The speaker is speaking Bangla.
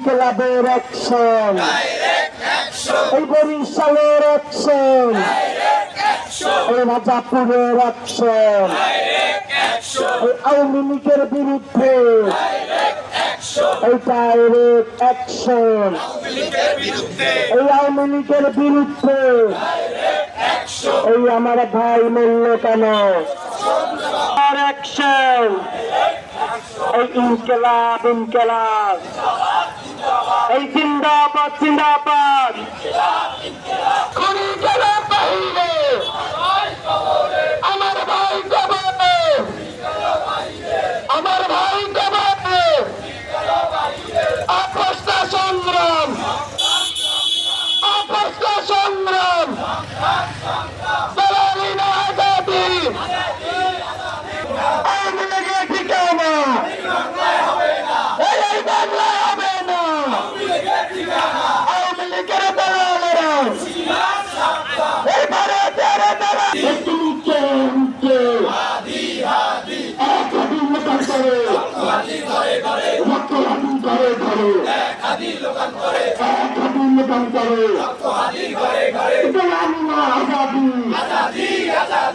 ইনকিলাবের অ্যাকশন, এই বরিশালের অ্যাকশন, এই রাজাপুরের অ্যাকশন, এই আওয়ামী লীগের বিরুদ্ধে এই ডাইরেক্ট অ্যাকশন, এই আওয়ামী লীগের বিরুদ্ধে এই আমার ভাই মূল্য কেন অ্যাকশন, এই ইনকিলাব ইনকিলাব, এই জিন্দাবাদ জিন্দাবাদ। আমার ভাই জবাবে, আমার ভাই জবাবে, আপসটা সংগ্রাম, আপসটা সংগ্রাম, দালালি না আজাদি, আওয়ামী লীগের ঠিকানা এই বাংলায় হবে না, আওয়ামী লীগের দালালেরা এই ভারতের দালাল আজাদি